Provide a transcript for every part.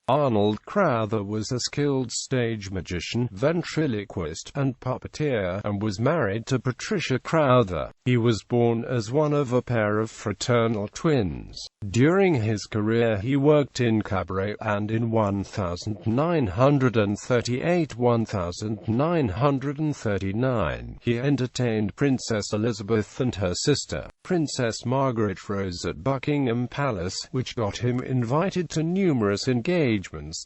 Arnold Crowther was a skilled stage magician, ventriloquist, and puppeteer, and was married to Patricia Crowther. He was born as one of a pair of fraternal twins. During his career he worked in cabaret, and in 1938–1939 he entertained Princess Elizabeth and her sister, Princess Margaret Rose at Buckingham Palace, which got him invited to numerous engagements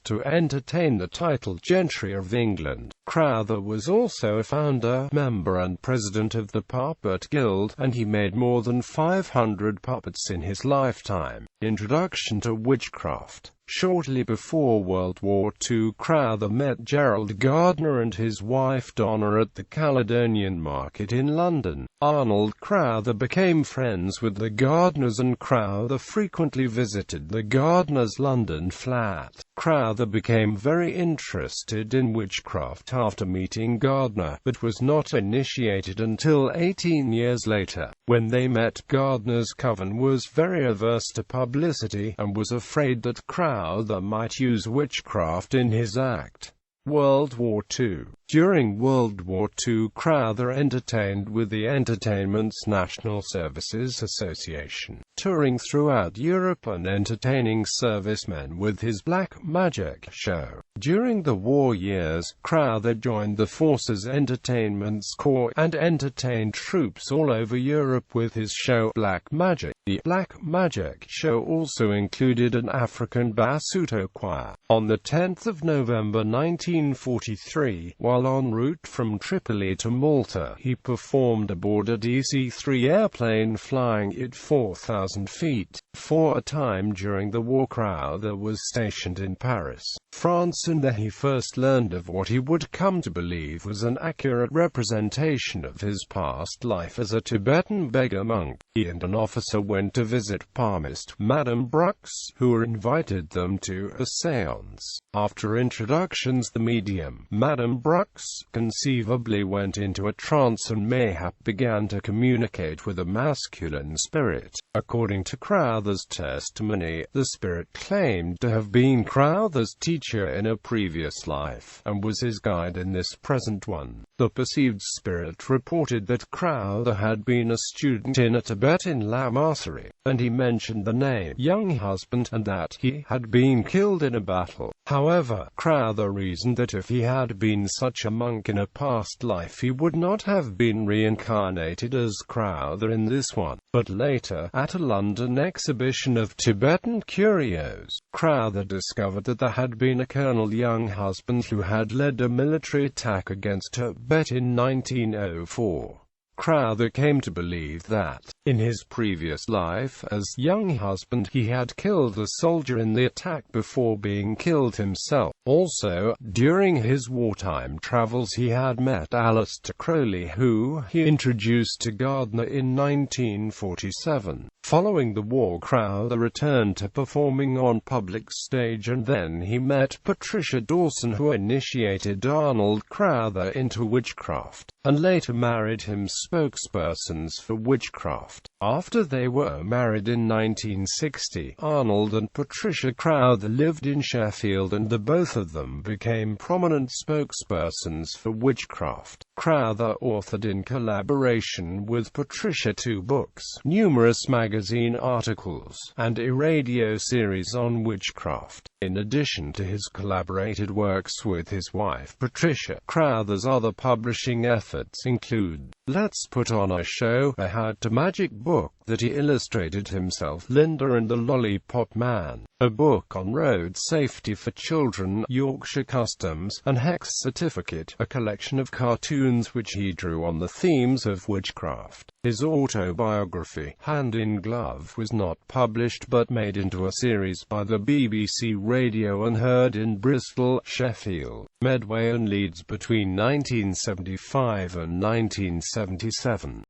to entertain the titled gentry of England. Crowther was also a founder, member and president of the Puppet Guild, and he made more than 500 puppets in his lifetime. Introduction to witchcraft. Shortly before World War II, Crowther met Gerald Gardner and his wife Donna at the Caledonian Market in London. Arnold Crowther became friends with the Gardners, and Crowther frequently visited the Gardners' London flat. Crowther became very interested in witchcraft after meeting Gardner, but was not initiated until 18 years later. When they met, Gardner's coven was very averse to publicity, and was afraid that Crowther might use witchcraft in his act. World War II. During World War II, Crowther entertained with the Entertainment's National Services Association, touring throughout Europe and entertaining servicemen with his black magic show. During the war years, Crowther joined the Forces Entertainment's Corps and entertained troops all over Europe with his show Black Magic. The Black Magic show also included an African Basuto choir. On the 10th of November 1943, while en route from Tripoli to Malta, he performed aboard a DC-3 airplane flying at 4,000 feet. For a time during the war, Crowther was stationed in Paris, France, and there he first learned of what he would come to believe was an accurate representation of his past life as a Tibetan beggar monk. He and an officer went to visit palmist Madame Brooks, who invited them to a séance. After introductions, the medium, Madame Brooks, conceivably went into a trance and mayhap began to communicate with a masculine spirit. According to Crowther's testimony, the spirit claimed to have been Crowther's teacher in a previous life, and was his guide in this present one. The perceived spirit reported that Crowther had been a student in a Tibetan lamassery, and he mentioned the name young husband, and that he had been killed in a battle. However, Crowther reasoned that if he had been such a monk in a past life, he would not have been reincarnated as Crowther in this one. But later, at a London exhibition of Tibetan curios, Crowther discovered that there had been a Colonel Young husband who had led a military attack against Tibet in 1904. Crowther came to believe that, in his previous life as young husband, he had killed a soldier in the attack before being killed himself. Also, during his wartime travels he had met Aleister Crowley, who he introduced to Gardner in 1947. Following the war, Crowther returned to performing on public stage, and then he met Patricia Dawson, who initiated Arnold Crowther into witchcraft, and later married him. Spokespersons for witchcraft. After they were married in 1960, Arnold and Patricia Crowther lived in Sheffield, and the both of them became prominent spokespersons for witchcraft. Crowther authored in collaboration with Patricia 2 books, numerous magazine articles, and a radio series on witchcraft. In addition to his collaborated works with his wife Patricia, Crowther's other publishing efforts include Let's Put On a Show, a how-to-magic book that he illustrated himself, Linda and the Lollipop Man, a book on road safety for children, Yorkshire Customs, and Hex Certificate, a collection of cartoons which he drew on the themes of witchcraft. His autobiography, Hand in Glove, was not published but made into a series by the BBC Radio and heard in Bristol, Sheffield, Medway and Leeds between 1975 and 1977.